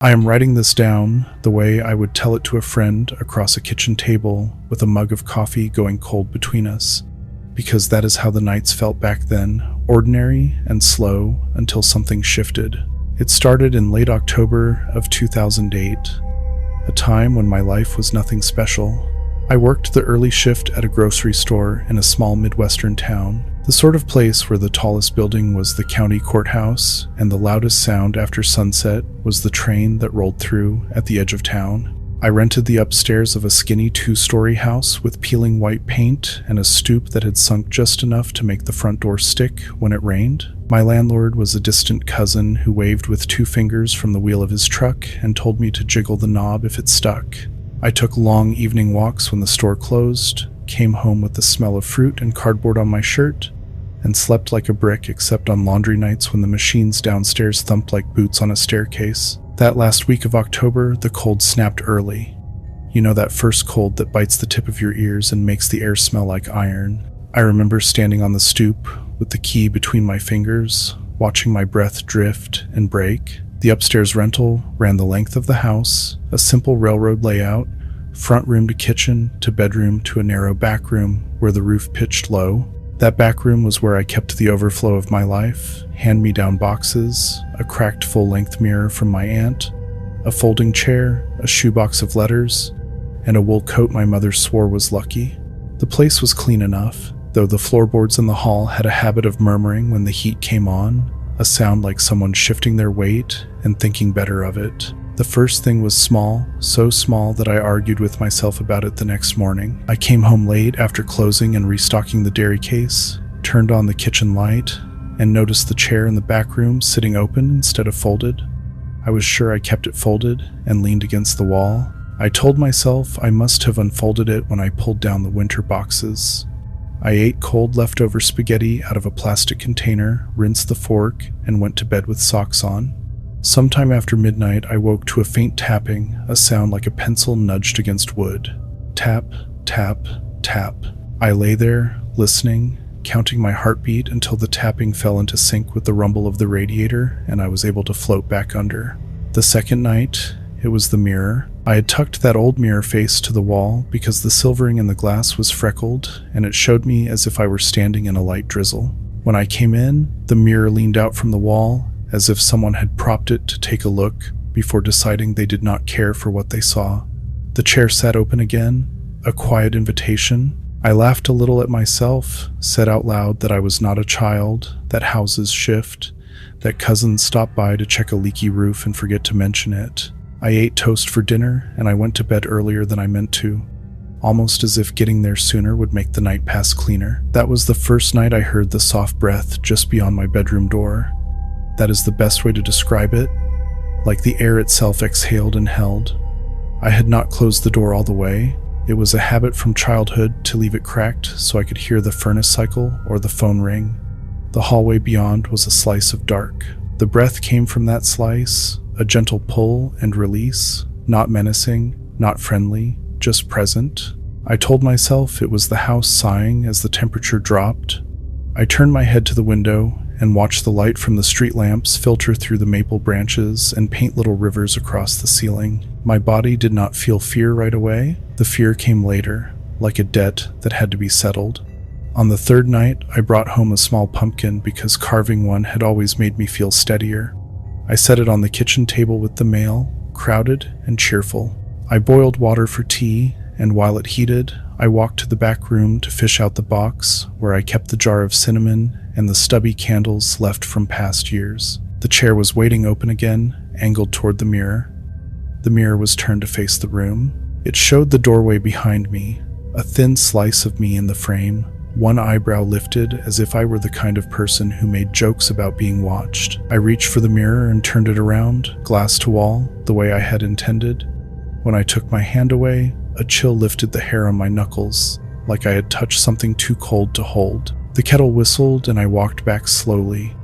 I am writing this down the way I would tell it to a friend across a kitchen table with a mug of coffee going cold between us, because that is how the nights felt back then, ordinary and slow until something shifted. It started in late October of 2008, a time when my life was nothing special. I worked the early shift at a grocery store in a small Midwestern town, the sort of place where the tallest building was the county courthouse and the loudest sound after sunset was the train that rolled through at the edge of town. I rented the upstairs of a skinny 2-story house with peeling white paint and a stoop that had sunk just enough to make the front door stick when it rained. My landlord was a distant cousin who waved with 2 fingers from the wheel of his truck and told me to jiggle the knob if it stuck. I took long evening walks when the store closed, came home with the smell of fruit and cardboard on my shirt, and slept like a brick except on laundry nights when the machines downstairs thumped like boots on a staircase. That last week of October, the cold snapped early. You know, that first cold that bites the tip of your ears and makes the air smell like iron. I remember standing on the stoop with the key between my fingers, watching my breath drift and break. The upstairs rental ran the length of the house, a simple railroad layout, front room to kitchen to bedroom to a narrow back room where the roof pitched low. That back room was where I kept the overflow of my life, hand-me-down boxes, a cracked full-length mirror from my aunt, a folding chair, a shoebox of letters, and a wool coat my mother swore was lucky. The place was clean enough, though the floorboards in the hall had a habit of murmuring when the heat came on, a sound like someone shifting their weight and thinking better of it. The first thing was small, so small that I argued with myself about it the next morning. I came home late after closing and restocking the dairy case, turned on the kitchen light, and noticed the chair in the back room sitting open instead of folded. I was sure I kept it folded and leaned against the wall. I told myself I must have unfolded it when I pulled down the winter boxes. I ate cold leftover spaghetti out of a plastic container, rinsed the fork, and went to bed with socks on. Sometime after midnight, I woke to a faint tapping, a sound like a pencil nudged against wood. Tap, tap, tap. I lay there, listening, counting my heartbeat until the tapping fell into sync with the rumble of the radiator and I was able to float back under. The second night, it was the mirror. I had tucked that old mirror face to the wall because the silvering in the glass was freckled and it showed me as if I were standing in a light drizzle. When I came in, the mirror leaned out from the wall as if someone had propped it to take a look before deciding they did not care for what they saw. The chair sat open again, a quiet invitation. I laughed a little at myself, said out loud that I was not a child, that houses shift, that cousins stop by to check a leaky roof and forget to mention it. I ate toast for dinner, and I went to bed earlier than I meant to, almost as if getting there sooner would make the night pass cleaner. That was the first night I heard the soft breath just beyond my bedroom door. That is the best way to describe it, like the air itself exhaled and held. I had not closed the door all the way. It was a habit from childhood to leave it cracked so I could hear the furnace cycle or the phone ring. The hallway beyond was a slice of dark. The breath came from that slice, a gentle pull and release, not menacing, not friendly, just present. I told myself it was the house sighing as the temperature dropped. I turned my head to the window and watched the light from the street lamps filter through the maple branches and paint little rivers across the ceiling. My body did not feel fear right away. The fear came later, like a debt that had to be settled. On the third night, I brought home a small pumpkin because carving one had always made me feel steadier. I set it on the kitchen table with the mail, crowded and cheerful. I boiled water for tea, and while it heated, I walked to the back room to fish out the box where I kept the jar of cinnamon and the stubby candles left from past years. The chair was waiting open again, angled toward the mirror. The mirror was turned to face the room. It showed the doorway behind me, a thin slice of me in the frame, one eyebrow lifted as if I were the kind of person who made jokes about being watched. I reached for the mirror and turned it around, glass to wall, the way I had intended. When I took my hand away, a chill lifted the hair on my knuckles, like I had touched something too cold to hold. The kettle whistled and I walked back slowly,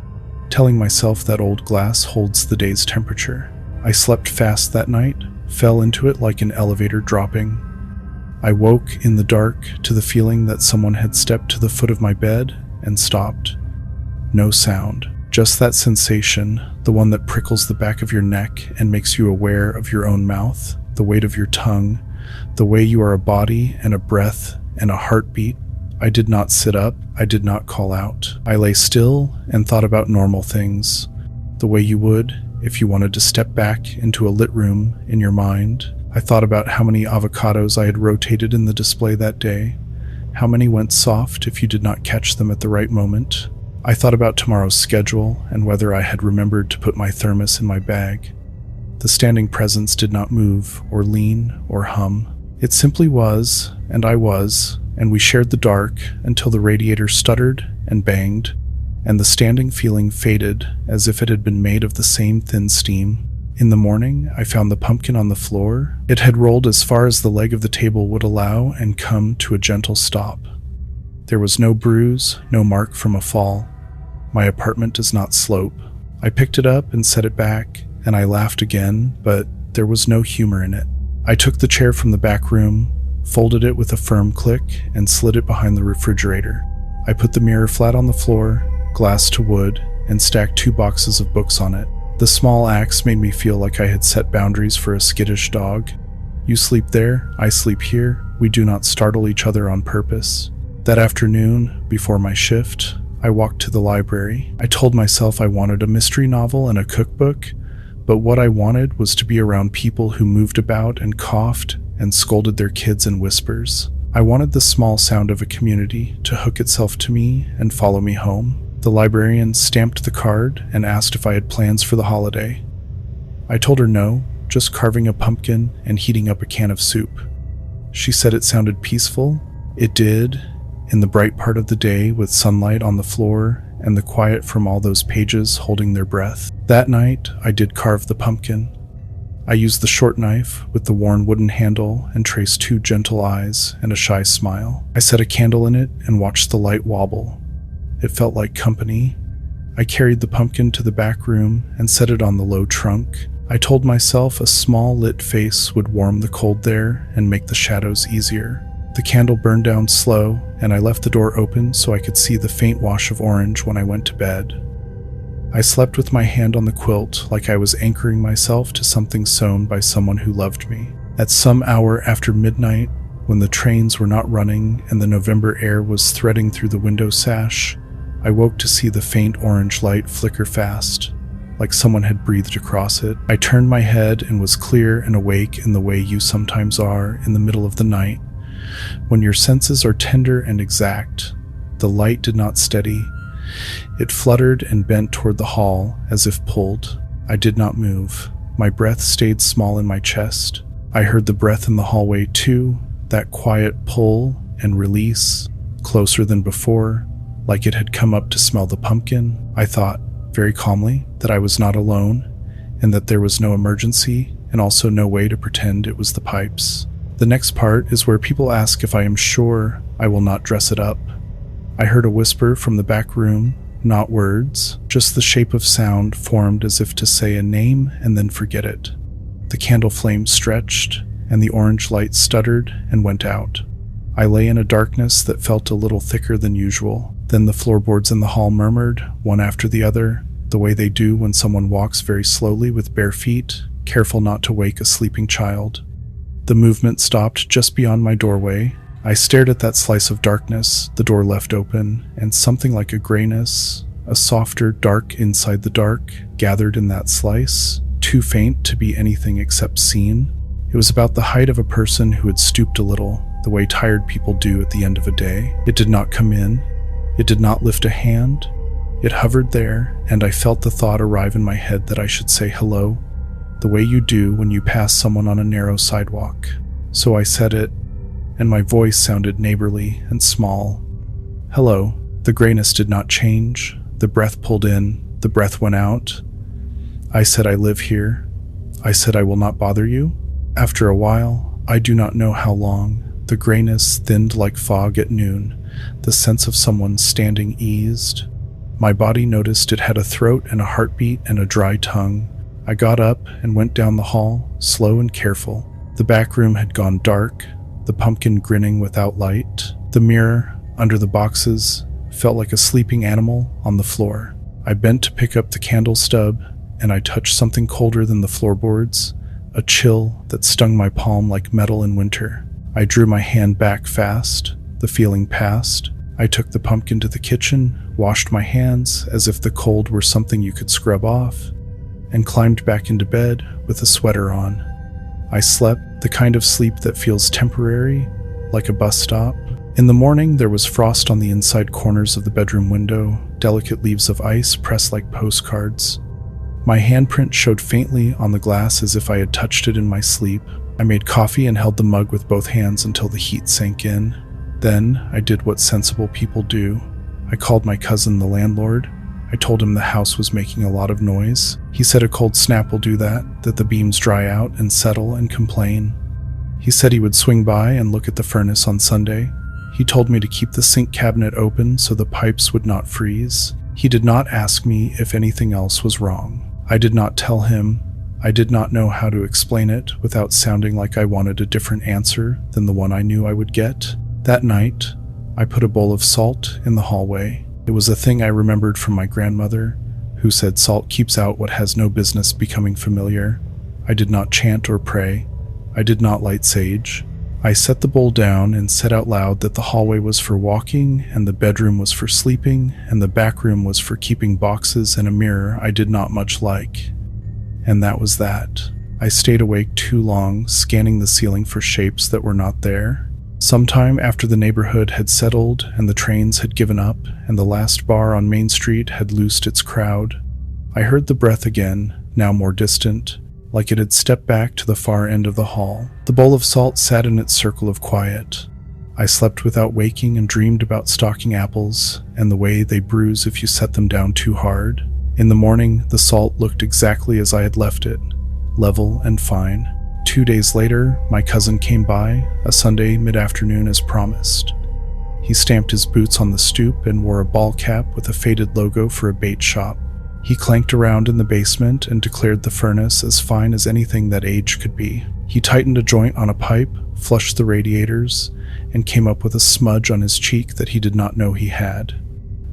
telling myself that old glass holds the day's temperature. I slept fast that night, fell into it like an elevator dropping. I woke in the dark to the feeling that someone had stepped to the foot of my bed and stopped. No sound, just that sensation, the one that prickles the back of your neck and makes you aware of your own mouth, the weight of your tongue, the way you are a body and a breath and a heartbeat. I did not sit up, I did not call out. I lay still and thought about normal things, the way you would if you wanted to step back into a lit room in your mind. I thought about how many avocados I had rotated in the display that day, how many went soft if you did not catch them at the right moment. I thought about tomorrow's schedule and whether I had remembered to put my thermos in my bag. The standing presence did not move or lean or hum. It simply was, and I was, and we shared the dark until the radiator stuttered and banged, and the standing feeling faded as if it had been made of the same thin steam. In the morning, I found the pumpkin on the floor. It had rolled as far as the leg of the table would allow and come to a gentle stop. There was no bruise, no mark from a fall. My apartment does not slope. I picked it up and set it back, and I laughed again, but there was no humor in it. I took the chair from the back room, folded it with a firm click, and slid it behind the refrigerator. I put the mirror flat on the floor, glass to wood, and stacked 2 boxes of books on it. The small acts made me feel like I had set boundaries for a skittish dog. You sleep there, I sleep here. We do not startle each other on purpose. That afternoon, before my shift, I walked to the library. I told myself I wanted a mystery novel and a cookbook, but what I wanted was to be around people who moved about and coughed and scolded their kids in whispers. I wanted the small sound of a community to hook itself to me and follow me home. The librarian stamped the card and asked if I had plans for the holiday. I told her no, just carving a pumpkin and heating up a can of soup. She said it sounded peaceful. It did, in the bright part of the day with sunlight on the floor and the quiet from all those pages holding their breath. That night, I did carve the pumpkin. I used the short knife with the worn wooden handle and traced 2 gentle eyes and a shy smile. I set a candle in it and watched the light wobble. It felt like company. I carried the pumpkin to the back room and set it on the low trunk. I told myself a small lit face would warm the cold there and make the shadows easier. The candle burned down slow, and I left the door open so I could see the faint wash of orange when I went to bed. I slept with my hand on the quilt like I was anchoring myself to something sewn by someone who loved me. At some hour after midnight, when the trains were not running and the November air was threading through the window sash, I woke to see the faint orange light flicker fast, like someone had breathed across it. I turned my head and was clear and awake in the way you sometimes are in the middle of the night. When your senses are tender and exact, the light did not steady. It fluttered and bent toward the hall as if pulled. I did not move. My breath stayed small in my chest. I heard the breath in the hallway too, that quiet pull and release, closer than before, like it had come up to smell the pumpkin. I thought, very calmly, that I was not alone, and that there was no emergency, and also no way to pretend it was the pipes. The next part is where people ask if I am sure I will not dress it up. I heard a whisper from the back room, not words, just the shape of sound formed as if to say a name and then forget it. The candle flame stretched, and the orange light stuttered and went out. I lay in a darkness that felt a little thicker than usual. Then the floorboards in the hall murmured, one after the other, the way they do when someone walks very slowly with bare feet, careful not to wake a sleeping child. The movement stopped just beyond my doorway. I stared at that slice of darkness, the door left open, and something like a grayness, a softer dark inside the dark, gathered in that slice, too faint to be anything except seen. It was about the height of a person who had stooped a little, the way tired people do at the end of a day. It did not come in. It did not lift a hand. It hovered there, and I felt the thought arrive in my head that I should say hello, the way you do when you pass someone on a narrow sidewalk. So I said it, and my voice sounded neighborly and small. Hello. The grayness did not change. The breath pulled in. The breath went out. I said I live here. I said I will not bother you. After a while, I do not know how long, the grayness thinned like fog at noon. The sense of someone standing eased. My body noticed it had a throat and a heartbeat and a dry tongue. I got up and went down the hall, slow and careful. The back room had gone dark, the pumpkin grinning without light. The mirror, under the boxes, felt like a sleeping animal on the floor. I bent to pick up the candle stub and I touched something colder than the floorboards, a chill that stung my palm like metal in winter. I drew my hand back fast. The feeling passed. I took the pumpkin to the kitchen, washed my hands as if the cold were something you could scrub off, and climbed back into bed with a sweater on. I slept, the kind of sleep that feels temporary, like a bus stop. In the morning, there was frost on the inside corners of the bedroom window, delicate leaves of ice pressed like postcards. My handprint showed faintly on the glass as if I had touched it in my sleep. I made coffee and held the mug with both hands until the heat sank in. Then, I did what sensible people do. I called my cousin, the landlord. I told him the house was making a lot of noise. He said a cold snap will do that the beams dry out and settle and complain. He said he would swing by and look at the furnace on Sunday. He told me to keep the sink cabinet open so the pipes would not freeze. He did not ask me if anything else was wrong. I did not tell him. I did not know how to explain it without sounding like I wanted a different answer than the one I knew I would get. That night, I put a bowl of salt in the hallway. It was a thing I remembered from my grandmother, who said salt keeps out what has no business becoming familiar. I did not chant or pray. I did not light sage. I set the bowl down and said out loud that the hallway was for walking, and the bedroom was for sleeping, and the back room was for keeping boxes and a mirror I did not much like. And that was that. I stayed awake too long, scanning the ceiling for shapes that were not there. Sometime after the neighborhood had settled and the trains had given up and the last bar on Main Street had loosed its crowd, I heard the breath again, now more distant, like it had stepped back to the far end of the hall. The bowl of salt sat in its circle of quiet. I slept without waking and dreamed about stalking apples and the way they bruise if you set them down too hard. In the morning, the salt looked exactly as I had left it, level and fine. 2 days later, my cousin came by, a Sunday mid-afternoon as promised. He stamped his boots on the stoop and wore a ball cap with a faded logo for a bait shop. He clanked around in the basement and declared the furnace as fine as anything that age could be. He tightened a joint on a pipe, flushed the radiators, and came up with a smudge on his cheek that he did not know he had.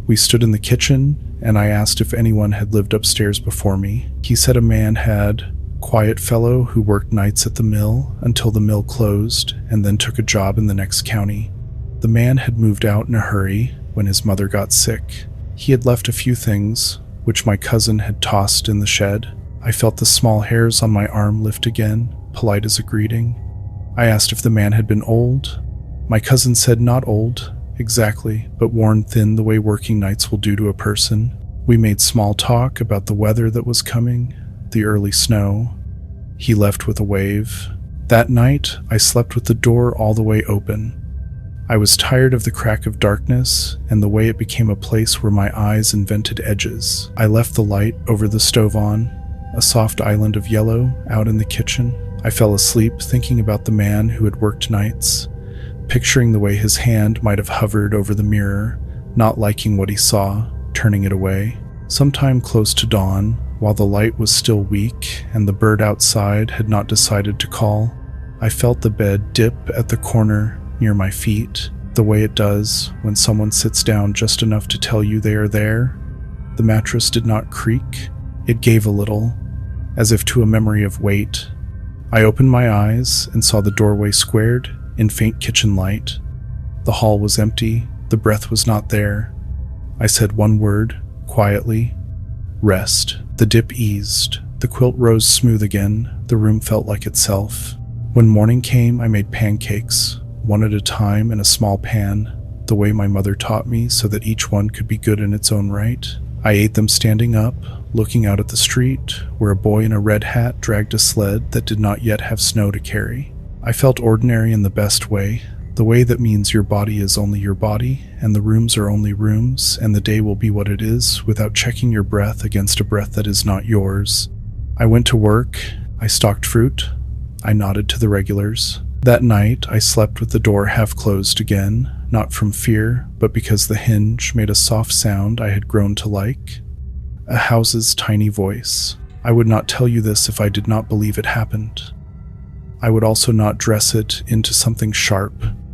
We stood in the kitchen, and I asked if anyone had lived upstairs before me. He said a man had, quiet fellow who worked nights at the mill until the mill closed and then took a job in the next county. The man had moved out in a hurry when his mother got sick. He had left a few things, which my cousin had tossed in the shed. I felt the small hairs on my arm lift again, polite as a greeting. I asked if the man had been old. My cousin said not old, exactly, but worn thin the way working nights will do to a person. We made small talk about the weather that was coming, the early snow. He left with a wave. That night, I slept with the door all the way open. I was tired of the crack of darkness and the way it became a place where my eyes invented edges. I left the light over the stove on, a soft island of yellow out in the kitchen. I fell asleep thinking about the man who had worked nights, picturing the way his hand might have hovered over the mirror, not liking what he saw, turning it away. Sometime close to dawn, while the light was still weak and the bird outside had not decided to call, I felt the bed dip at the corner near my feet, the way it does when someone sits down just enough to tell you they are there. The mattress did not creak. It gave a little, as if to a memory of weight. I opened my eyes and saw the doorway squared in faint kitchen light. The hall was empty. The breath was not there. I said one word, quietly, rest. The dip eased. The quilt rose smooth again. The room felt like itself. When morning came, I made pancakes, one at a time in a small pan, the way my mother taught me so that each one could be good in its own right. I ate them standing up, looking out at the street, where a boy in a red hat dragged a sled that did not yet have snow to carry. I felt ordinary in the best way, the way that means your body is only your body, and the rooms are only rooms, and the day will be what it is without checking your breath against a breath that is not yours. I went to work. I stocked fruit. I nodded to the regulars. That night, I slept with the door half closed again, not from fear, but because the hinge made a soft sound I had grown to like. A house's tiny voice. I would not tell you this if I did not believe it happened. I would also not dress it into something sharp,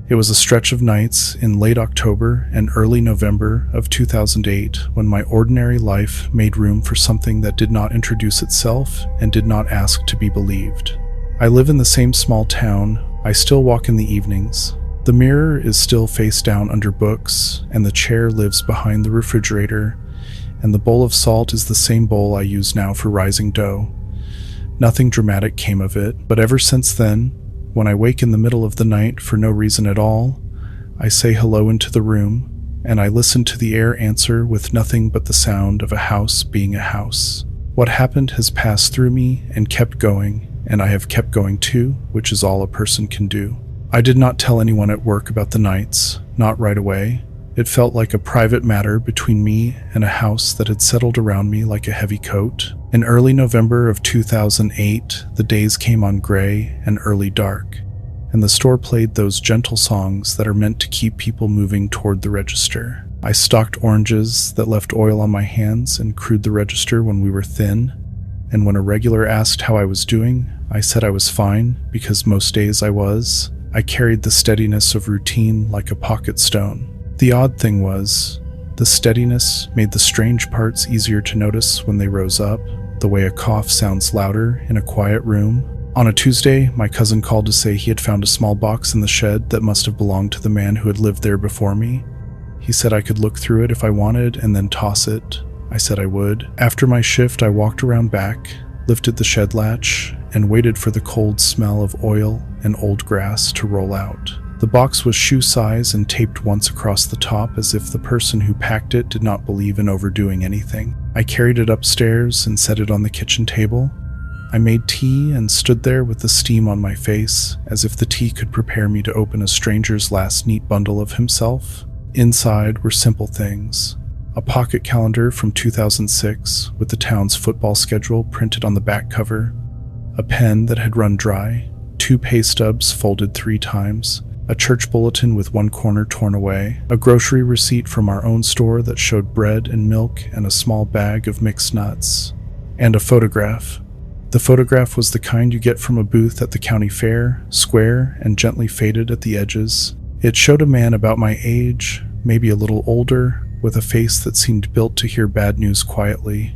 It was a stretch of nights in late October and early November of 2008 when my ordinary life made room for something that did not introduce itself and did not ask to be believed. I live in the same small town. I still walk in the evenings. The mirror is still face down under books, and the chair lives behind the refrigerator, and the bowl of salt is the same bowl I use now for rising dough. Nothing dramatic came of it, but ever since then, when I wake in the middle of the night for no reason at all, I say hello into the room, and I listen to the air answer with nothing but the sound of a house being a house. What happened has passed through me and kept going, and I have kept going too, which is all a person can do. I did not tell anyone at work about the nights, not right away. It felt like a private matter between me and a house that had settled around me like a heavy coat. In early November of 2008, the days came on gray and early dark, and the store played those gentle songs that are meant to keep people moving toward the register. I stocked oranges that left oil on my hands and crewed the register when we were thin, and when a regular asked how I was doing, I said I was fine because most days I was. I carried the steadiness of routine like a pocket stone. The odd thing was, the steadiness made the strange parts easier to notice when they rose up, the way a cough sounds louder in a quiet room. On a Tuesday, my cousin called to say he had found a small box in the shed that must have belonged to the man who had lived there before me. He said I could look through it if I wanted and then toss it. I said I would. After my shift, I walked around back, lifted the shed latch, and waited for the cold smell of oil and old grass to roll out. The box was shoe size and taped once across the top as if the person who packed it did not believe in overdoing anything. I carried it upstairs and set it on the kitchen table. I made tea and stood there with the steam on my face, as if the tea could prepare me to open a stranger's last neat bundle of himself. Inside were simple things. A pocket calendar from 2006 with the town's football schedule printed on the back cover, a pen that had run dry, 2 pay stubs folded 3 times, a church bulletin with one corner torn away, a grocery receipt from our own store that showed bread and milk and a small bag of mixed nuts, and a photograph. The photograph was the kind you get from a booth at the county fair, square and gently faded at the edges. It showed a man about my age, maybe a little older, with a face that seemed built to hear bad news quietly.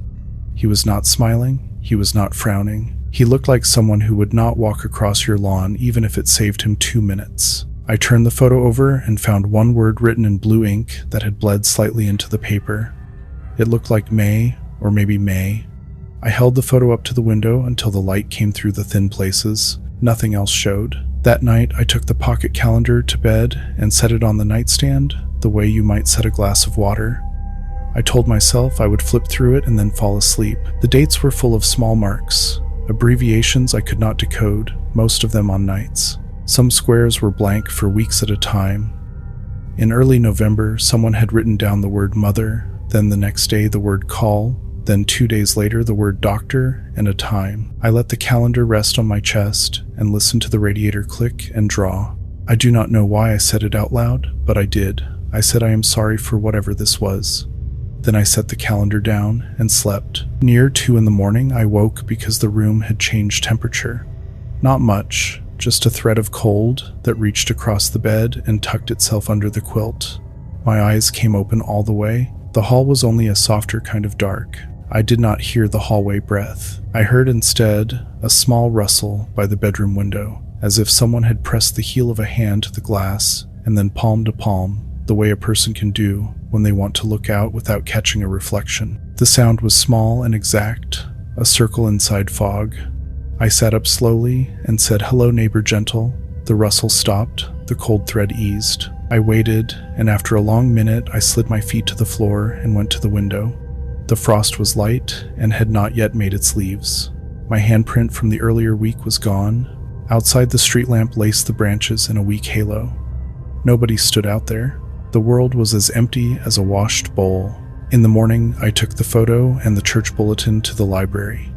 He was not smiling, he was not frowning. He looked like someone who would not walk across your lawn even if it saved him 2 minutes. I turned the photo over and found one word written in blue ink that had bled slightly into the paper. It looked like May, or maybe May. I held the photo up to the window until the light came through the thin places. Nothing else showed. That night, I took the pocket calendar to bed and set it on the nightstand, the way you might set a glass of water. I told myself I would flip through it and then fall asleep. The dates were full of small marks, abbreviations I could not decode, most of them on nights. Some squares were blank for weeks at a time. In early November, someone had written down the word mother, then the next day the word call, then 2 days later the word doctor, and a time. I let the calendar rest on my chest and listened to the radiator click and draw. I do not know why I said it out loud, but I did. I said I am sorry for whatever this was. Then I set the calendar down and slept. Near 2 in the morning, I woke because the room had changed temperature. Not much. Just a thread of cold that reached across the bed and tucked itself under the quilt. My eyes came open all the way. The hall was only a softer kind of dark. I did not hear the hallway breath. I heard instead a small rustle by the bedroom window, as if someone had pressed the heel of a hand to the glass and then palm to palm, the way a person can do when they want to look out without catching a reflection. The sound was small and exact, a circle inside fog. I sat up slowly and said, "Hello, neighbor gentle." The rustle stopped, the cold thread eased. I waited, and after a long minute, I slid my feet to the floor and went to the window. The frost was light and had not yet made its leaves. My handprint from the earlier week was gone. Outside, the street lamp laced the branches in a weak halo. Nobody stood out there. The world was as empty as a washed bowl. In the morning, I took the photo and the church bulletin to the library.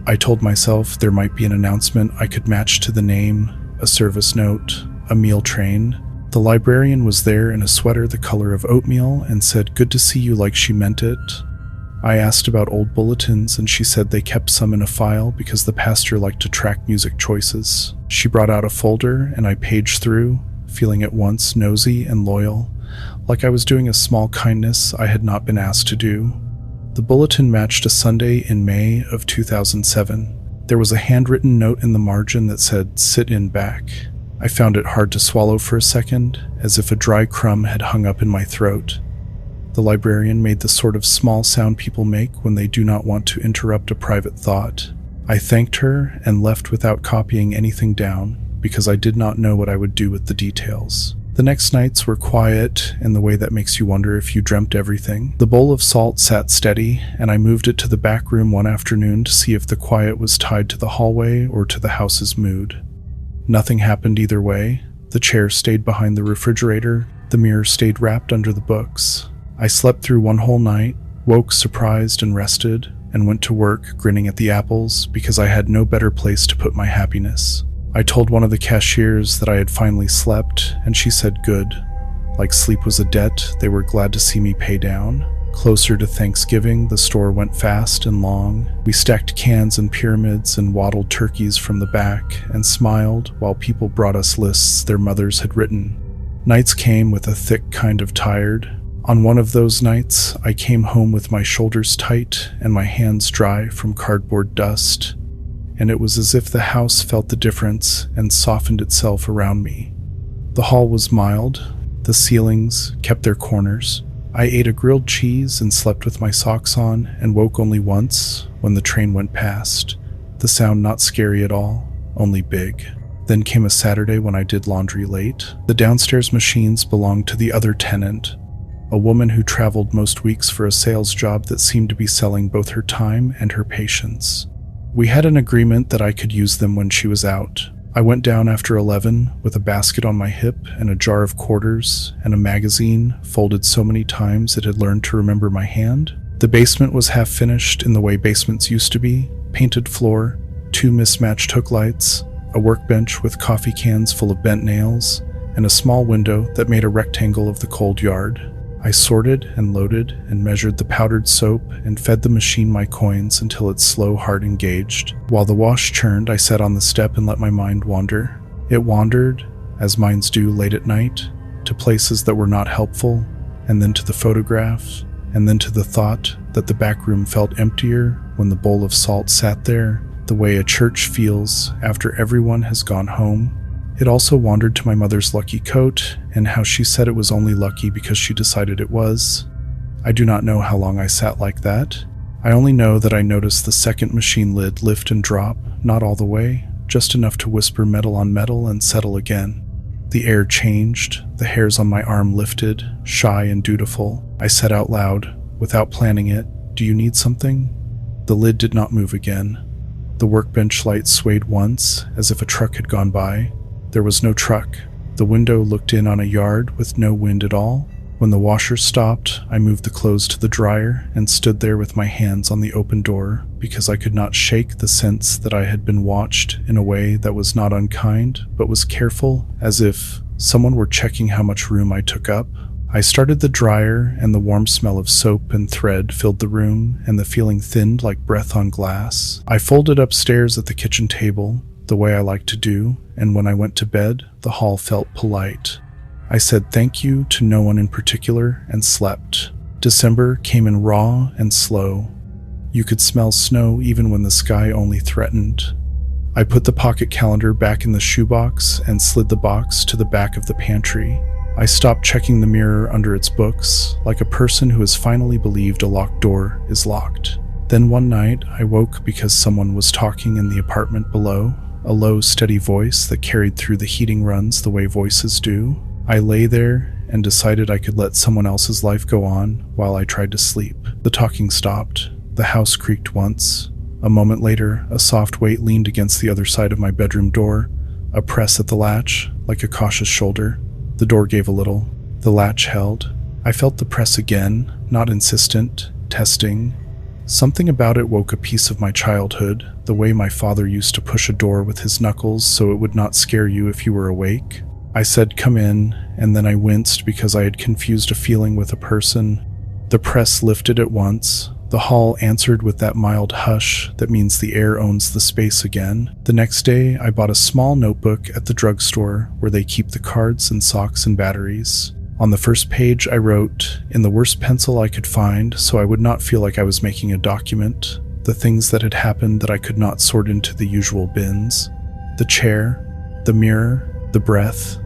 I told myself there might be an announcement I could match to the name, a service note, a meal train. The librarian was there in a sweater the color of oatmeal and said, "Good to see you," like she meant it. I asked about old bulletins and she said they kept some in a file because the pastor liked to track music choices. She brought out a folder and I paged through, feeling at once nosy and loyal, like I was doing a small kindness I had not been asked to do. The bulletin matched a Sunday in May of 2007. There was a handwritten note in the margin that said, "Sit in back." I found it hard to swallow for a second, as if a dry crumb had hung up in my throat. The librarian made the sort of small sound people make when they do not want to interrupt a private thought. I thanked her and left without copying anything down, because I did not know what I would do with the details. The next nights were quiet in the way that makes you wonder if you dreamt everything. The bowl of salt sat steady, and I moved it to the back room one afternoon to see if the quiet was tied to the hallway or to the house's mood. Nothing happened either way. The chair stayed behind the refrigerator. The mirror stayed wrapped under the books. I slept through one whole night, woke surprised and rested, and went to work grinning at the apples because I had no better place to put my happiness. I told one of the cashiers that I had finally slept, and she said good. Like sleep was a debt they were glad to see me pay down. Closer to Thanksgiving, the store went fast and long. We stacked cans and pyramids and waddled turkeys from the back and smiled while people brought us lists their mothers had written. Nights came with a thick kind of tired. On one of those nights, I came home with my shoulders tight and my hands dry from cardboard dust, and it was as if the house felt the difference and softened itself around me. The hall was mild. The ceilings kept their corners. I ate a grilled cheese and slept with my socks on and woke only once when the train went past. The sound not scary at all, only big. Then came a Saturday when I did laundry late. The downstairs machines belonged to the other tenant, a woman who traveled most weeks for a sales job that seemed to be selling both her time and her patience. We had an agreement that I could use them when she was out. I went down after 11 with a basket on my hip and a jar of quarters and a magazine folded so many times it had learned to remember my hand. The basement was half finished in the way basements used to be: painted floor, 2 mismatched hook lights, a workbench with coffee cans full of bent nails, and a small window that made a rectangle of the cold yard. I sorted and loaded and measured the powdered soap and fed the machine my coins until its slow heart engaged. While the wash churned, I sat on the step and let my mind wander. It wandered, as minds do late at night, to places that were not helpful, and then to the photograph, and then to the thought that the back room felt emptier when the bowl of salt sat there, the way a church feels after everyone has gone home. It also wandered to my mother's lucky coat, and how she said it was only lucky because she decided it was. I do not know how long I sat like that. I only know that I noticed the second machine lid lift and drop, not all the way, just enough to whisper metal on metal and settle again. The air changed, the hairs on my arm lifted, shy and dutiful. I said out loud, without planning it, "Do you need something?" The lid did not move again. The workbench light swayed once, as if a truck had gone by. There was no truck. The window looked in on a yard with no wind at all. When the washer stopped, I moved the clothes to the dryer and stood there with my hands on the open door because I could not shake the sense that I had been watched in a way that was not unkind, but was careful, as if someone were checking how much room I took up. I started the dryer, and the warm smell of soap and thread filled the room, and the feeling thinned like breath on glass. I folded upstairs at the kitchen table, the way I like to do, and when I went to bed, the hall felt polite. I said thank you to no one in particular and slept. December came in raw and slow. You could smell snow even when the sky only threatened. I put the pocket calendar back in the shoebox and slid the box to the back of the pantry. I stopped checking the mirror under its books, like a person who has finally believed a locked door is locked. Then one night, I woke because someone was talking in the apartment below, a low, steady voice that carried through the heating runs the way voices do. I lay there and decided I could let someone else's life go on while I tried to sleep. The talking stopped. The house creaked once. A moment later, a soft weight leaned against the other side of my bedroom door, a press at the latch, like a cautious shoulder. The door gave a little. The latch held. I felt the press again, not insistent, testing. Something about it woke a piece of my childhood, the way my father used to push a door with his knuckles so it would not scare you if you were awake. I said, "Come in," and then I winced because I had confused a feeling with a person. The press lifted at once. The hall answered with that mild hush that means the air owns the space again. The next day, I bought a small notebook at the drugstore where they keep the cards and socks and batteries. On the first page, I wrote, in the worst pencil I could find, so I would not feel like I was making a document, the things that had happened that I could not sort into the usual bins. The chair, the mirror, the breath,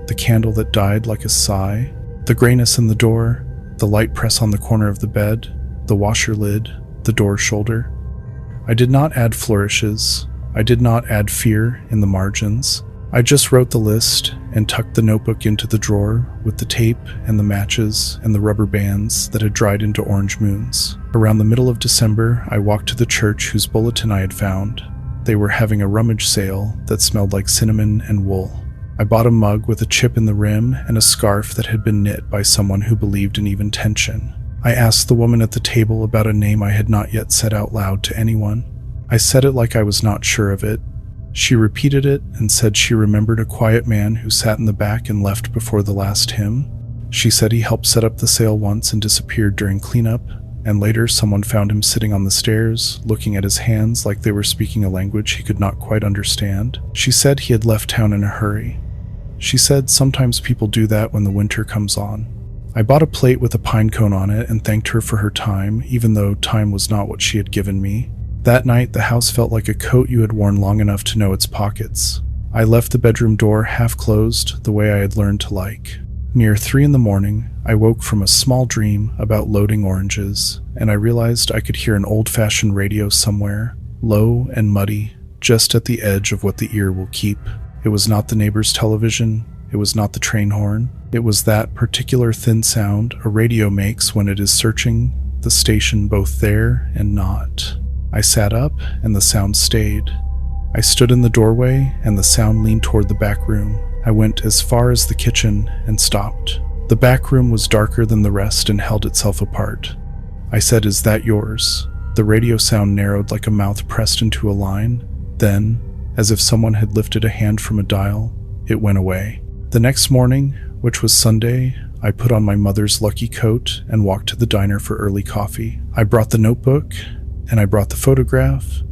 the candle that died like a sigh, the grayness in the door, the light press on the corner of the bed, the washer lid, the door shoulder. I did not add flourishes. I did not add fear in the margins. I just wrote the list and tucked the notebook into the drawer with the tape and the matches and the rubber bands that had dried into orange moons. Around the middle of December, I walked to the church whose bulletin I had found. They were having a rummage sale that smelled like cinnamon and wool. I bought a mug with a chip in the rim and a scarf that had been knit by someone who believed in even tension. I asked the woman at the table about a name I had not yet said out loud to anyone. I said it like I was not sure of it. She repeated it and said she remembered a quiet man who sat in the back and left before the last hymn. She said he helped set up the sale once and disappeared during cleanup, and later someone found him sitting on the stairs, looking at his hands like they were speaking a language he could not quite understand. She said he had left town in a hurry. She said sometimes people do that when the winter comes on. I bought a plate with a pine cone on it and thanked her for her time, even though time was not what she had given me. That night, the house felt like a coat you had worn long enough to know its pockets. I left the bedroom door half closed, the way I had learned to like. Near 3 a.m, I woke from a small dream about loading oranges, and I realized I could hear an old-fashioned radio somewhere, low and muddy, just at the edge of what the ear will keep. It was not the neighbor's television. It was not the train horn. It was that particular thin sound a radio makes when it is searching the station both there and not. I sat up, and the sound stayed. I stood in the doorway, and the sound leaned toward the back room. I went as far as the kitchen and stopped. The back room was darker than the rest and held itself apart. I said, "Is that yours?" The radio sound narrowed like a mouth pressed into a line. Then, as if someone had lifted a hand from a dial, it went away. The next morning, which was Sunday, I put on my mother's lucky coat and walked to the diner for early coffee. I brought the notebook, and I brought the photograph,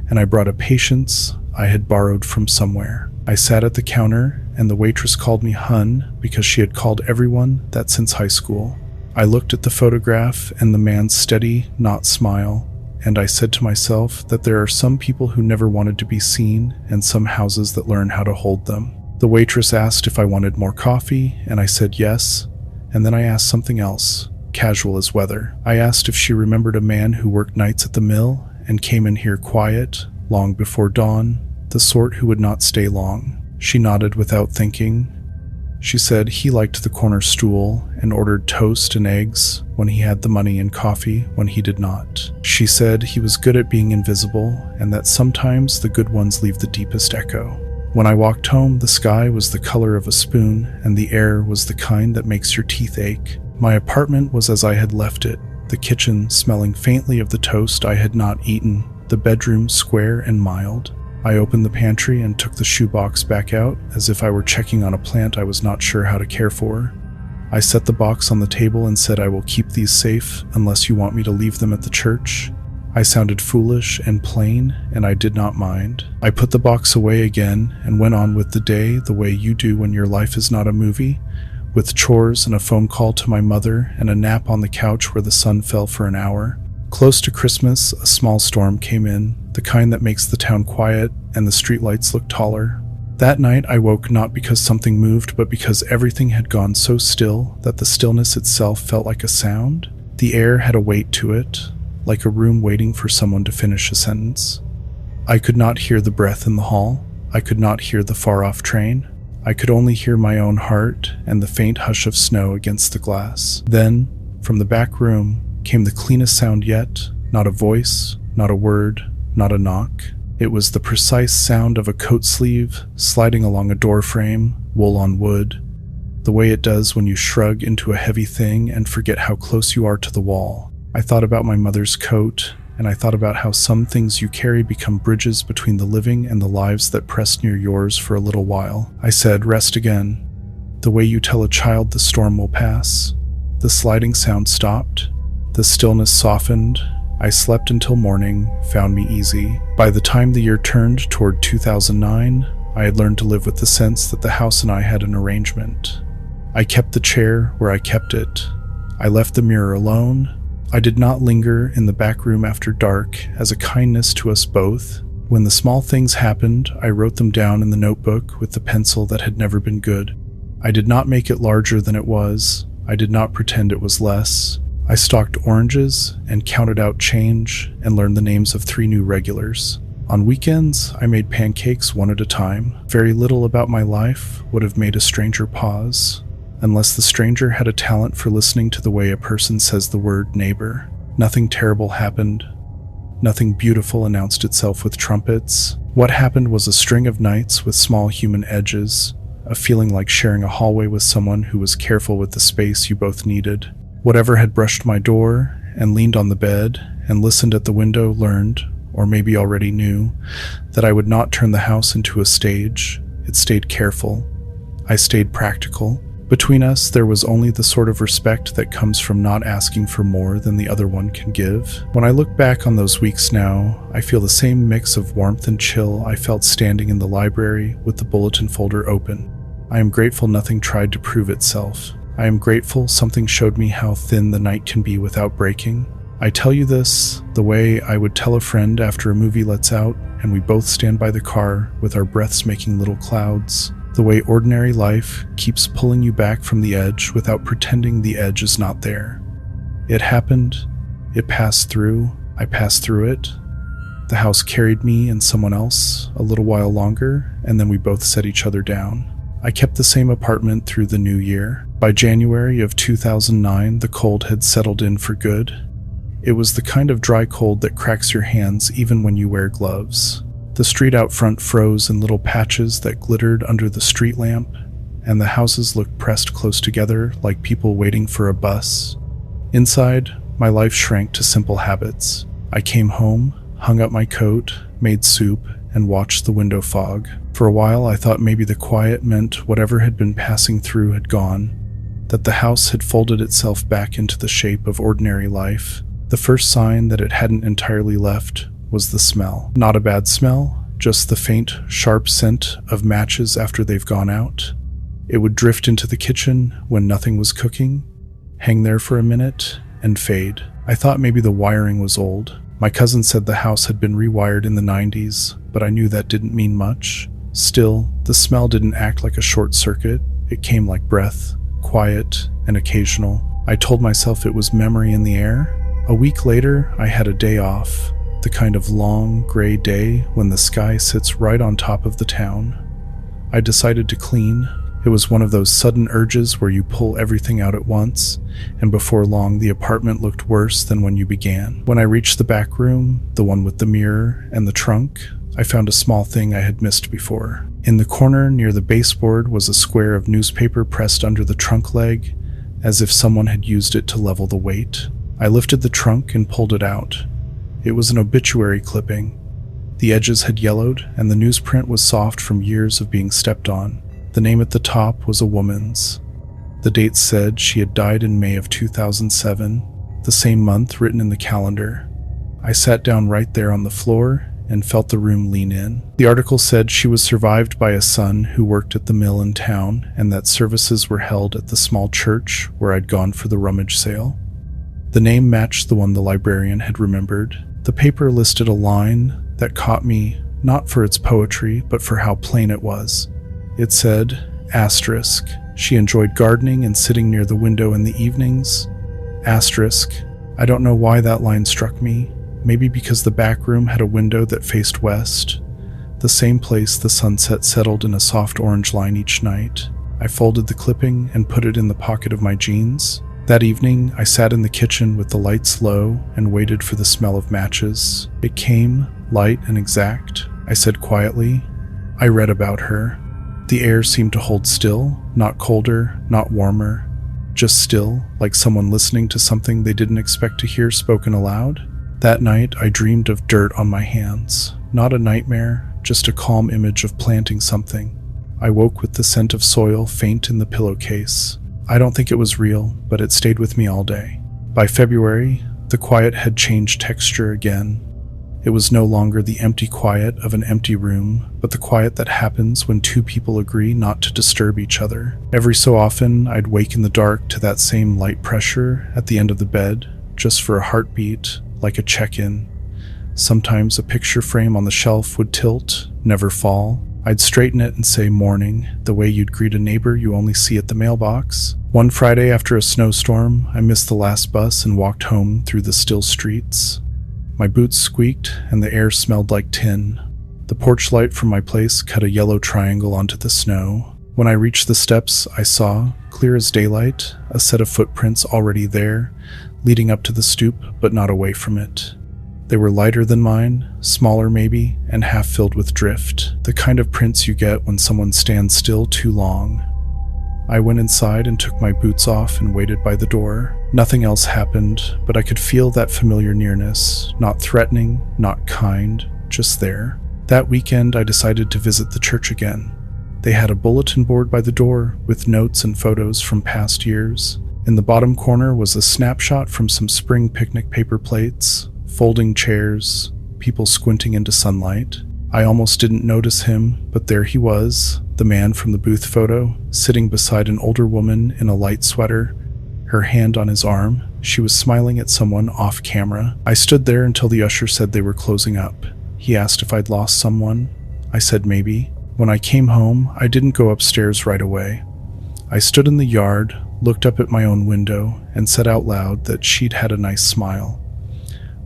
and I brought a patience I had borrowed from somewhere. I sat at the counter, and the waitress called me Hun because she had called everyone that since high school. I looked at the photograph and the man's steady, not smile, and I said to myself that there are some people who never wanted to be seen and some houses that learn how to hold them. The waitress asked if I wanted more coffee, and I said yes, and then I asked something else, casual as weather. I asked if she remembered a man who worked nights at the mill and came in here quiet, long before dawn, the sort who would not stay long. She nodded without thinking. She said he liked the corner stool and ordered toast and eggs when he had the money and coffee when he did not. She said he was good at being invisible and that sometimes the good ones leave the deepest echo. When I walked home, the sky was the color of a spoon and the air was the kind that makes your teeth ache. My apartment was as I had left it, the kitchen smelling faintly of the toast I had not eaten, the bedroom square and mild. I opened the pantry and took the shoebox back out as if I were checking on a plant I was not sure how to care for. I set the box on the table and said I will keep these safe unless you want me to leave them at the church. I sounded foolish and plain, and I did not mind. I put the box away again and went on with the day the way you do when your life is not a movie, with chores and a phone call to my mother and a nap on the couch where the sun fell for an hour. Close to Christmas, a small storm came in, the kind that makes the town quiet and the streetlights look taller. That night I woke not because something moved, but because everything had gone so still that the stillness itself felt like a sound. The air had a weight to it, like a room waiting for someone to finish a sentence. I could not hear the breath in the hall. I could not hear the far-off train. I could only hear my own heart and the faint hush of snow against the glass. Then, from the back room, came the cleanest sound yet, not a voice, not a word, not a knock. It was the precise sound of a coat sleeve sliding along a door frame, wool on wood, the way it does when you shrug into a heavy thing and forget how close you are to the wall. I thought about my mother's coat, and I thought about how some things you carry become bridges between the living and the lives that press near yours for a little while. I said, "Rest again. The way you tell a child the storm will pass." The sliding sound stopped. The stillness softened, I slept until morning found me easy. By the time the year turned toward 2009, I had learned to live with the sense that the house and I had an arrangement. I kept the chair where I kept it. I left the mirror alone. I did not linger in the back room after dark as a kindness to us both. When the small things happened, I wrote them down in the notebook with the pencil that had never been good. I did not make it larger than it was. I did not pretend it was less. I stalked oranges and counted out change and learned the names of 3 new regulars. On weekends, I made pancakes one at a time. Very little about my life would have made a stranger pause, unless the stranger had a talent for listening to the way a person says the word neighbor. Nothing terrible happened. Nothing beautiful announced itself with trumpets. What happened was a string of nights with small human edges, a feeling like sharing a hallway with someone who was careful with the space you both needed. Whatever had brushed my door and leaned on the bed and listened at the window learned, or maybe already knew, that I would not turn the house into a stage. It stayed careful. I stayed practical. Between us, there was only the sort of respect that comes from not asking for more than the other one can give. When I look back on those weeks now, I feel the same mix of warmth and chill I felt standing in the library with the bulletin folder open. I am grateful nothing tried to prove itself. I am grateful something showed me how thin the night can be without breaking. I tell you this the way I would tell a friend after a movie lets out and we both stand by the car with our breaths making little clouds. The way ordinary life keeps pulling you back from the edge without pretending the edge is not there. It happened. It passed through. I passed through it. The house carried me and someone else a little while longer, and then we both set each other down. I kept the same apartment through the new year. By January of 2009, the cold had settled in for good. It was the kind of dry cold that cracks your hands even when you wear gloves. The street out front froze in little patches that glittered under the street lamp, and the houses looked pressed close together like people waiting for a bus. Inside, my life shrank to simple habits. I came home, hung up my coat, made soup, and watched the window fog. For a while, I thought maybe the quiet meant whatever had been passing through had gone, that the house had folded itself back into the shape of ordinary life. The first sign that it hadn't entirely left was the smell. Not a bad smell, just the faint, sharp scent of matches after they've gone out. It would drift into the kitchen when nothing was cooking, hang there for a minute, and fade. I thought maybe the wiring was old. My cousin said the house had been rewired in the 90s, but I knew that didn't mean much. Still, the smell didn't act like a short circuit. It came like breath, quiet and occasional. I told myself it was memory in the air. A week later, I had a day off. The kind of long, gray day when the sky sits right on top of the town. I decided to clean. It was one of those sudden urges where you pull everything out at once, and before long the apartment looked worse than when you began. When I reached the back room, the one with the mirror and the trunk, I found a small thing I had missed before. In the corner near the baseboard was a square of newspaper pressed under the trunk leg, as if someone had used it to level the weight. I lifted the trunk and pulled it out. It was an obituary clipping. The edges had yellowed, and the newsprint was soft from years of being stepped on. The name at the top was a woman's. The date said she had died in May of 2007, the same month written in the calendar. I sat down right there on the floor and felt the room lean in. The article said she was survived by a son who worked at the mill in town, and that services were held at the small church where I'd gone for the rummage sale. The name matched the one the librarian had remembered. The paper listed a line that caught me, not for its poetry, but for how plain it was. It said, asterisk, she enjoyed gardening and sitting near the window in the evenings. Asterisk, I don't know why that line struck me. Maybe because the back room had a window that faced west, the same place the sunset settled in a soft orange line each night. I folded the clipping and put it in the pocket of my jeans. That evening, I sat in the kitchen with the lights low and waited for the smell of matches. It came, light and exact. I said quietly, I read about her. The air seemed to hold still, not colder, not warmer, just still, like someone listening to something they didn't expect to hear spoken aloud. That night, I dreamed of dirt on my hands. Not a nightmare, just a calm image of planting something. I woke with the scent of soil faint in the pillowcase. I don't think it was real, but it stayed with me all day. By February, The quiet had changed texture again. It was no longer the empty quiet of an empty room, but the quiet that happens when two people agree not to disturb each other. Every so often, I'd wake in the dark to that same light pressure at the end of the bed, just for a heartbeat, like a check-in. Sometimes a picture frame on the shelf would tilt, never fall. I'd straighten it and say morning, the way you'd greet a neighbor you only see at the mailbox. One Friday after a snowstorm, I missed the last bus and walked home through the still streets. My boots squeaked, and the air smelled like tin. The porch light from my place cut a yellow triangle onto the snow. When I reached the steps, I saw, clear as daylight, a set of footprints already there, leading up to the stoop, but not away from it. They were lighter than mine, smaller maybe, and half filled with drift, the kind of prints you get when someone stands still too long. I went inside and took my boots off and waited by the door. Nothing else happened, but I could feel that familiar nearness, not threatening, not kind, just there. That weekend, I decided to visit the church again. They had a bulletin board by the door with notes and photos from past years. In the bottom corner was a snapshot from some spring picnic paper plates, folding chairs, people squinting into sunlight. I almost didn't notice him, but there he was, the man from the booth photo, sitting beside an older woman in a light sweater, her hand on his arm. She was smiling at someone off camera. I stood there until the usher said they were closing up. He asked if I'd lost someone. I said maybe. When I came home, I didn't go upstairs right away. I stood in the yard, looked up at my own window, and said out loud that she'd had a nice smile.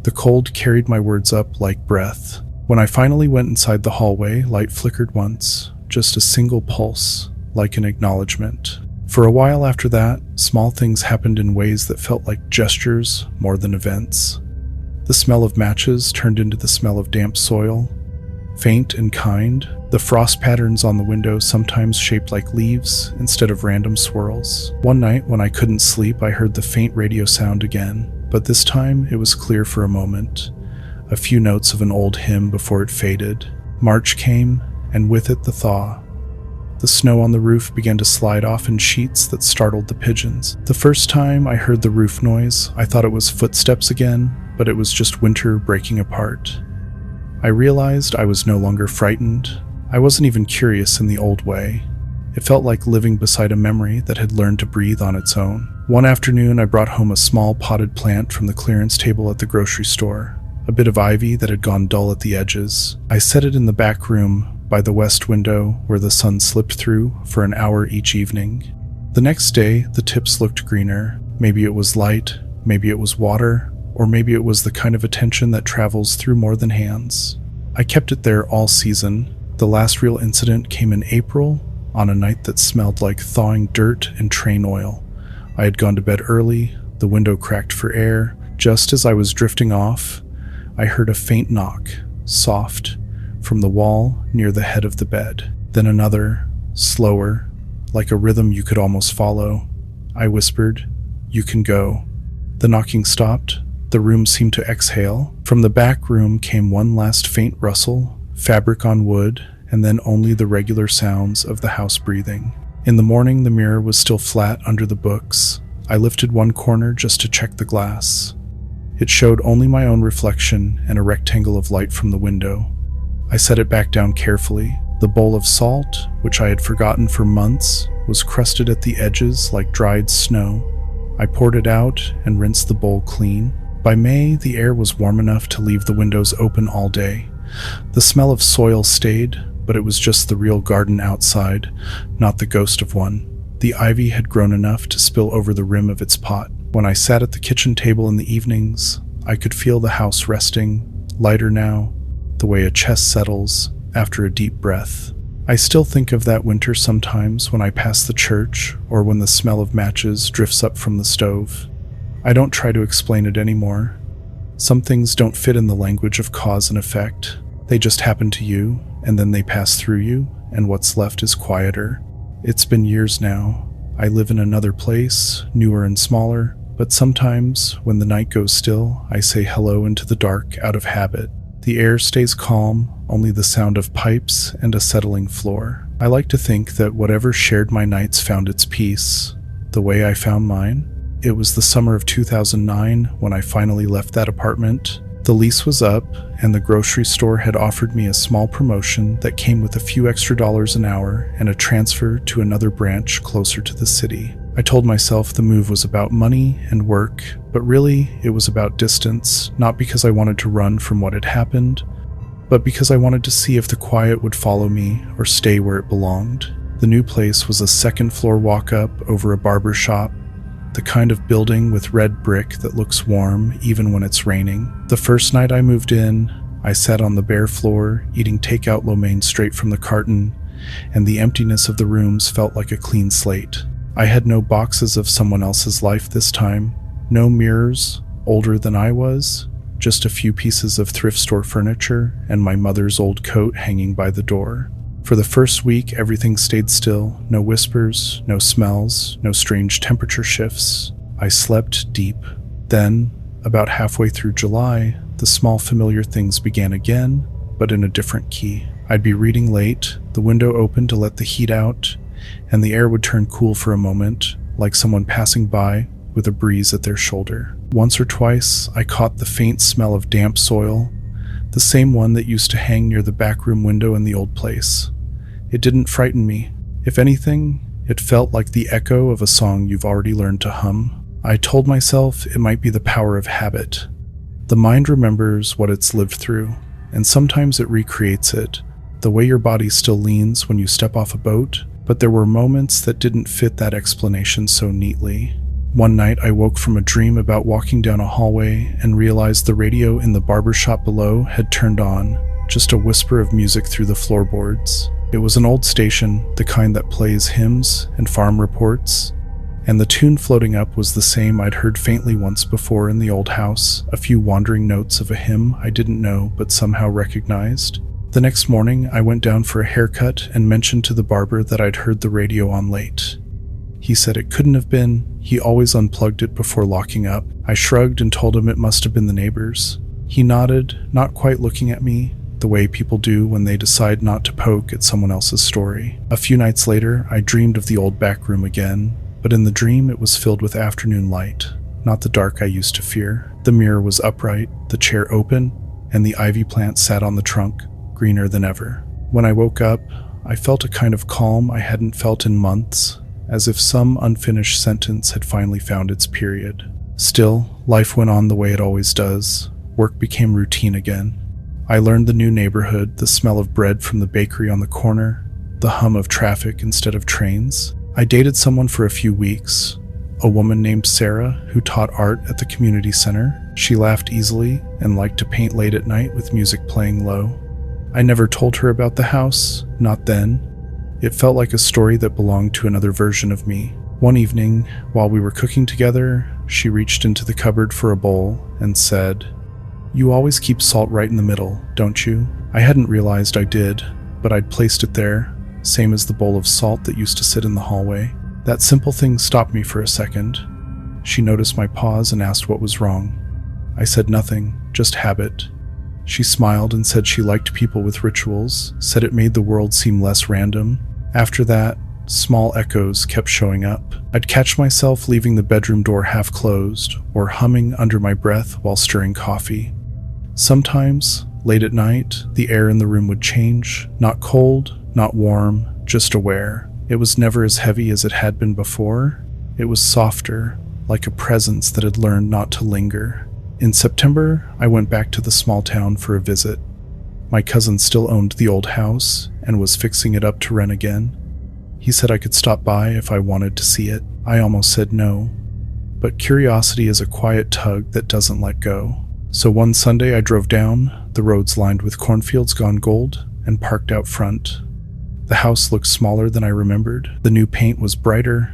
The cold carried my words up like breath. When I finally went inside the hallway, light flickered once, just a single pulse, like an acknowledgement. For a while after that, small things happened in ways that felt like gestures more than events. The smell of matches turned into the smell of damp soil, faint and kind. The frost patterns on the window sometimes shaped like leaves instead of random swirls. One night when I couldn't sleep, I heard the faint radio sound again, but this time it was clear for a moment. A few notes of an old hymn before it faded. March came, and with it the thaw. The snow on the roof began to slide off in sheets that startled the pigeons. The first time I heard the roof noise, I thought it was footsteps again, but it was just winter breaking apart. I realized I was no longer frightened. I wasn't even curious in the old way. It felt like living beside a memory that had learned to breathe on its own. One afternoon, I brought home a small potted plant from the clearance table at the grocery store. A bit of ivy that had gone dull at the edges. I set it in the back room by the west window where the sun slipped through for an hour each evening. The next day, the tips looked greener. Maybe it was light, maybe it was water, or maybe it was the kind of attention that travels through more than hands. I kept it there all season. The last real incident came in April, on a night that smelled like thawing dirt and train oil. I had gone to bed early, the window cracked for air. Just as I was drifting off, I heard a faint knock, soft, from the wall near the head of the bed. Then another, slower, like a rhythm you could almost follow. I whispered, "You can go." The knocking stopped. The room seemed to exhale. From the back room came one last faint rustle, fabric on wood, and then only the regular sounds of the house breathing. In the morning, the mirror was still flat under the books. I lifted one corner just to check the glass. It showed only my own reflection and a rectangle of light from the window. I set it back down carefully. The bowl of salt, which I had forgotten for months, was crusted at the edges like dried snow. I poured it out and rinsed the bowl clean. By May, the air was warm enough to leave the windows open all day. The smell of soil stayed, but it was just the real garden outside, not the ghost of one. The ivy had grown enough to spill over the rim of its pot. When I sat at the kitchen table in the evenings, I could feel the house resting, lighter now, the way a chest settles after a deep breath. I still think of that winter sometimes when I pass the church or when the smell of matches drifts up from the stove. I don't try to explain it anymore. Some things don't fit in the language of cause and effect. They just happen to you, and then they pass through you, and what's left is quieter. It's been years now. I live in another place, newer and smaller, but sometimes, when the night goes still, I say hello into the dark out of habit. The air stays calm, only the sound of pipes and a settling floor. I like to think that whatever shared my nights found its peace, the way I found mine. It was the summer of 2009 when I finally left that apartment. The lease was up, and the grocery store had offered me a small promotion that came with a few extra dollars an hour and a transfer to another branch closer to the city. I told myself the move was about money and work, but really it was about distance, not because I wanted to run from what had happened, but because I wanted to see if the quiet would follow me or stay where it belonged. The new place was a second-floor walk-up over a barber shop, the kind of building with red brick that looks warm even when it's raining. The first night I moved in, I sat on the bare floor, eating takeout lo mein straight from the carton, and the emptiness of the rooms felt like a clean slate. I had no boxes of someone else's life this time, no mirrors, older than I was, just a few pieces of thrift store furniture and my mother's old coat hanging by the door. For the first week, everything stayed still. No whispers, no smells, no strange temperature shifts. I slept deep. Then, about halfway through July, the small familiar things began again, but in a different key. I'd be reading late, the window open to let the heat out, and the air would turn cool for a moment, like someone passing by with a breeze at their shoulder. Once or twice, I caught the faint smell of damp soil, the same one that used to hang near the back room window in the old place. It didn't frighten me. If anything, it felt like the echo of a song you've already learned to hum. I told myself it might be the power of habit. The mind remembers what it's lived through, and sometimes it recreates it, the way your body still leans when you step off a boat, but there were moments that didn't fit that explanation so neatly. One night I woke from a dream about walking down a hallway and realized the radio in the barber shop below had turned on, just a whisper of music through the floorboards. It was an old station, the kind that plays hymns and farm reports, and the tune floating up was the same I'd heard faintly once before in the old house, a few wandering notes of a hymn I didn't know but somehow recognized. The next morning I went down for a haircut and mentioned to the barber that I'd heard the radio on late. He said it couldn't have been, he always unplugged it before locking up. I shrugged and told him it must have been the neighbors. He nodded, not quite looking at me, the way people do when they decide not to poke at someone else's story. A few nights later, I dreamed of the old back room again, but in the dream it was filled with afternoon light, not the dark I used to fear. The mirror was upright, the chair open, and the ivy plant sat on the trunk, greener than ever. When I woke up, I felt a kind of calm I hadn't felt in months, as if some unfinished sentence had finally found its period. Still, life went on the way it always does. Work became routine again. I learned the new neighborhood, the smell of bread from the bakery on the corner, the hum of traffic instead of trains. I dated someone for a few weeks, a woman named Sarah who taught art at the community center. She laughed easily and liked to paint late at night with music playing low. I never told her about the house, not then. It felt like a story that belonged to another version of me. One evening, while we were cooking together, she reached into the cupboard for a bowl and said, "You always keep salt right in the middle, don't you?" I hadn't realized I did, but I'd placed it there, same as the bowl of salt that used to sit in the hallway. That simple thing stopped me for a second. She noticed my pause and asked what was wrong. I said nothing, just habit. She smiled and said she liked people with rituals, said it made the world seem less random. After that, small echoes kept showing up. I'd catch myself leaving the bedroom door half closed, or humming under my breath while stirring coffee. Sometimes, late at night, the air in the room would change, not cold, not warm, just aware. It was never as heavy as it had been before. It was softer, like a presence that had learned not to linger. In September, I went back to the small town for a visit. My cousin still owned the old house and was fixing it up to rent again. He said I could stop by if I wanted to see it. I almost said no, but curiosity is a quiet tug that doesn't let go. So one Sunday I drove down, the roads lined with cornfields gone gold, and parked out front. The house looked smaller than I remembered. The new paint was brighter,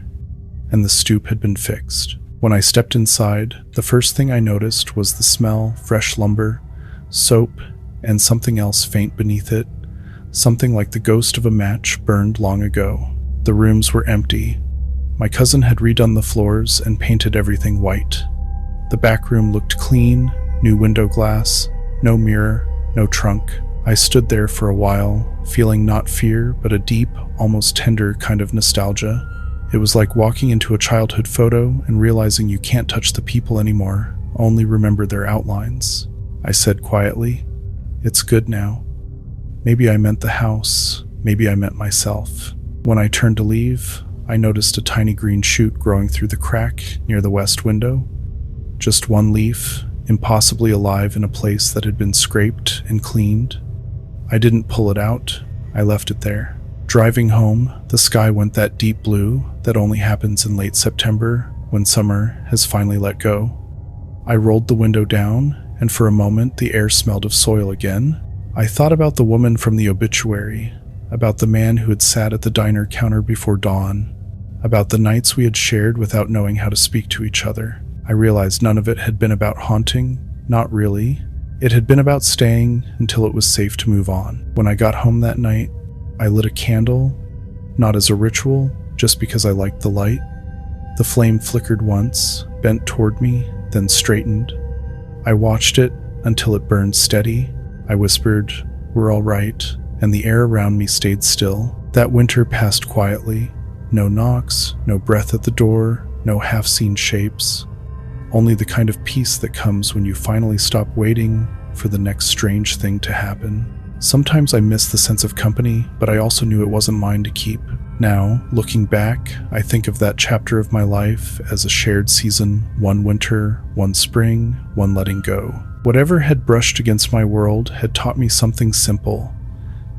and the stoop had been fixed. When I stepped inside, the first thing I noticed was the smell, fresh lumber, soap, and something else faint beneath it, something like the ghost of a match burned long ago. The rooms were empty. My cousin had redone the floors and painted everything white. The back room looked clean, new window glass, no mirror, no trunk. I stood there for a while, feeling not fear, but a deep, almost tender kind of nostalgia. It was like walking into a childhood photo and realizing you can't touch the people anymore, only remember their outlines. I said quietly, "It's good now." Maybe I meant the house, maybe I meant myself. When I turned to leave, I noticed a tiny green shoot growing through the crack near the west window. Just one leaf, impossibly alive in a place that had been scraped and cleaned. I didn't pull it out, I left it there. Driving home, the sky went that deep blue that only happens in late September when summer has finally let go. I rolled the window down, and for a moment the air smelled of soil again. I thought about the woman from the obituary, about the man who had sat at the diner counter before dawn, about the nights we had shared without knowing how to speak to each other. I realized none of it had been about haunting, not really. It had been about staying until it was safe to move on. When I got home that night, I lit a candle, not as a ritual, just because I liked the light. The flame flickered once, bent toward me, then straightened. I watched it until it burned steady. I whispered, "We're all right," and the air around me stayed still. That winter passed quietly. No knocks, no breath at the door, no half-seen shapes. Only the kind of peace that comes when you finally stop waiting for the next strange thing to happen. Sometimes I miss the sense of company, but I also knew it wasn't mine to keep. Now, looking back, I think of that chapter of my life as a shared season, one winter, one spring, one letting go. Whatever had brushed against my world had taught me something simple,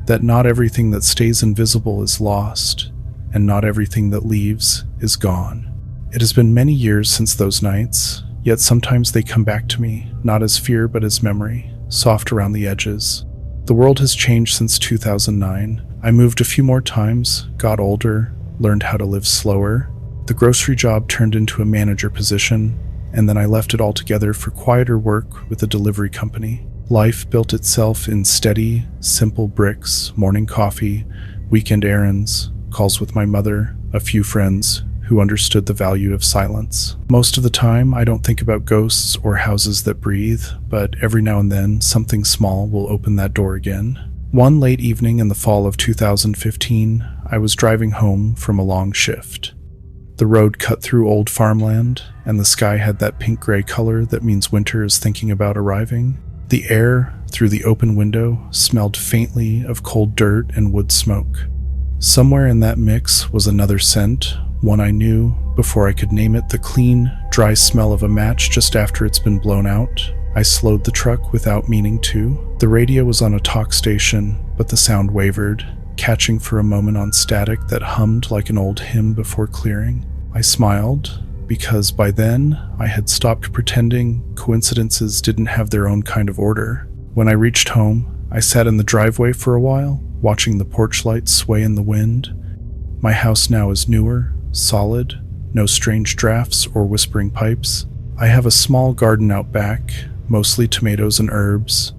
that not everything that stays invisible is lost, and not everything that leaves is gone. It has been many years since those nights, yet sometimes they come back to me, not as fear but as memory, soft around the edges. The world has changed since 2009. I moved a few more times, got older, learned how to live slower. The grocery job turned into a manager position, and then I left it altogether for quieter work with a delivery company. Life built itself in steady, simple bricks, morning coffee, weekend errands, calls with my mother, a few friends who understood the value of silence. Most of the time, I don't think about ghosts or houses that breathe, but every now and then, something small will open that door again. One late evening in the fall of 2015, I was driving home from a long shift. The road cut through old farmland, and the sky had that pink-gray color that means winter is thinking about arriving. The air, through the open window, smelled faintly of cold dirt and wood smoke. Somewhere in that mix was another scent, one I knew before I could name it, the clean, dry smell of a match just after it's been blown out. I slowed the truck without meaning to. The radio was on a talk station, but the sound wavered, catching for a moment on static that hummed like an old hymn before clearing. I smiled, because by then I had stopped pretending coincidences didn't have their own kind of order. When I reached home, I sat in the driveway for a while, watching the porch lights sway in the wind. My house now is newer, solid, no strange drafts or whispering pipes. I have a small garden out back, mostly tomatoes and herbs,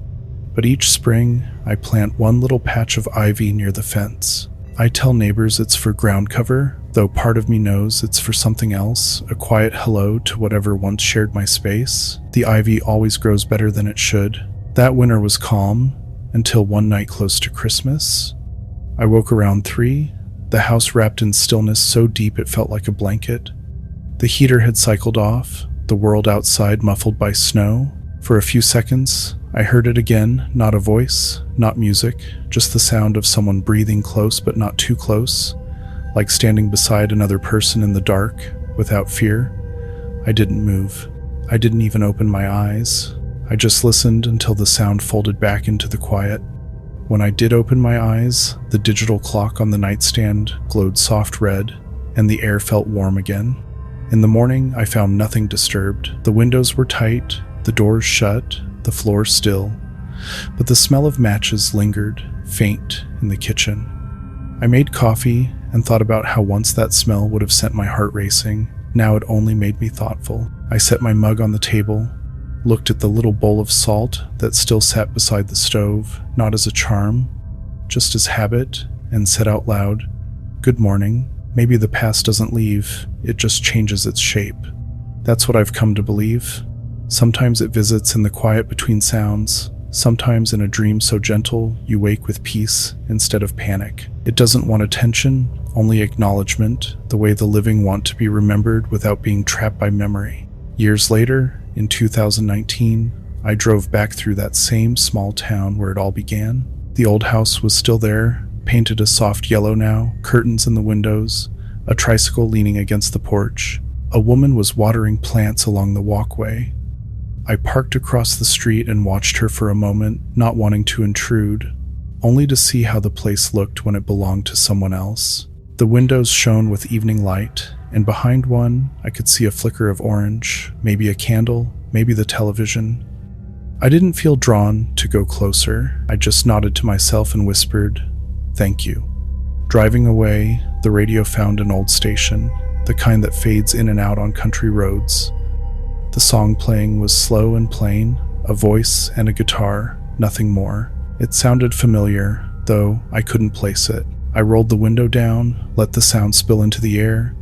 but each spring I plant one little patch of ivy near the fence. I tell neighbors it's for ground cover, though part of me knows it's for something else, a quiet hello to whatever once shared my space. The ivy always grows better than it should. That winter was calm, until one night close to Christmas. I woke around 3, the house wrapped in stillness so deep it felt like a blanket. The heater had cycled off, the world outside muffled by snow. For a few seconds, I heard it again, not a voice, not music, just the sound of someone breathing close but not too close, like standing beside another person in the dark, without fear. I didn't move. I didn't even open my eyes. I just listened until the sound folded back into the quiet. When I did open my eyes, the digital clock on the nightstand glowed soft red, and the air felt warm again. In the morning, I found nothing disturbed. The windows were tight, the doors shut, the floor still, but the smell of matches lingered, faint, in the kitchen. I made coffee and thought about how once that smell would have sent my heart racing. Now it only made me thoughtful. I set my mug on the table, looked at the little bowl of salt that still sat beside the stove, not as a charm, just as habit, and said out loud, "Good morning." Maybe the past doesn't leave, it just changes its shape. That's what I've come to believe. Sometimes it visits in the quiet between sounds, sometimes in a dream so gentle you wake with peace instead of panic. It doesn't want attention, only acknowledgement, the way the living want to be remembered without being trapped by memory. Years later, in 2019, I drove back through that same small town where it all began. The old house was still there, painted a soft yellow now, curtains in the windows, a tricycle leaning against the porch. A woman was watering plants along the walkway. I parked across the street and watched her for a moment, not wanting to intrude, only to see how the place looked when it belonged to someone else. The windows shone with evening light, and behind one, I could see a flicker of orange, maybe a candle, maybe the television. I didn't feel drawn to go closer. I just nodded to myself and whispered, "Thank you." Driving away, the radio found an old station, the kind that fades in and out on country roads. The song playing was slow and plain, a voice and a guitar, nothing more. It sounded familiar, though I couldn't place it. I rolled the window down, let the sound spill into the air,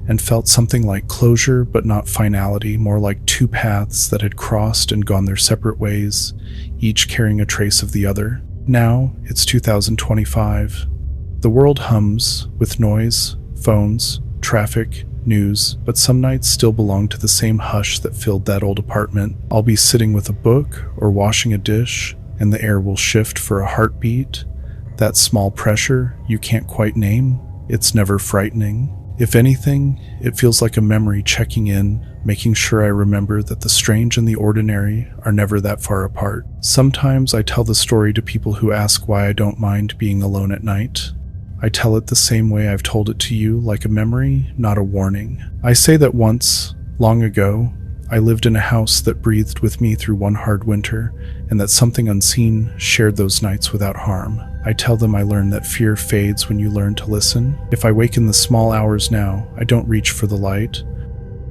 and felt something like closure but not finality, more like two paths that had crossed and gone their separate ways, each carrying a trace of the other. Now, it's 2025. The world hums, with noise, phones, traffic, news, but some nights still belong to the same hush that filled that old apartment. I'll be sitting with a book or washing a dish, and the air will shift for a heartbeat. That small pressure you can't quite name, it's never frightening. If anything, it feels like a memory checking in, making sure I remember that the strange and the ordinary are never that far apart. Sometimes I tell the story to people who ask why I don't mind being alone at night. I tell it the same way I've told it to you, like a memory, not a warning. I say that once, long ago, I lived in a house that breathed with me through one hard winter, and that something unseen shared those nights without harm. I tell them I learned that fear fades when you learn to listen. If I wake in the small hours now, I don't reach for the light.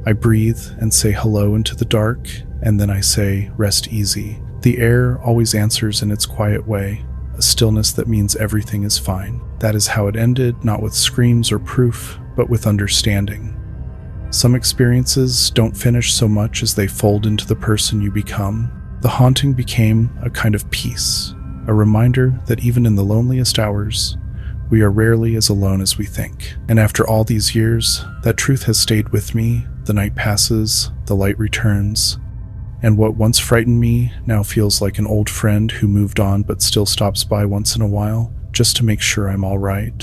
I breathe and say hello into the dark, and then I say, rest easy. The air always answers in its quiet way, a stillness that means everything is fine. That is how it ended, not with screams or proof, but with understanding. Some experiences don't finish so much as they fold into the person you become. The haunting became a kind of peace, a reminder that even in the loneliest hours, we are rarely as alone as we think. And after all these years, that truth has stayed with me. The night passes, the light returns, and what once frightened me now feels like an old friend who moved on but still stops by once in a while, just to make sure I'm all right.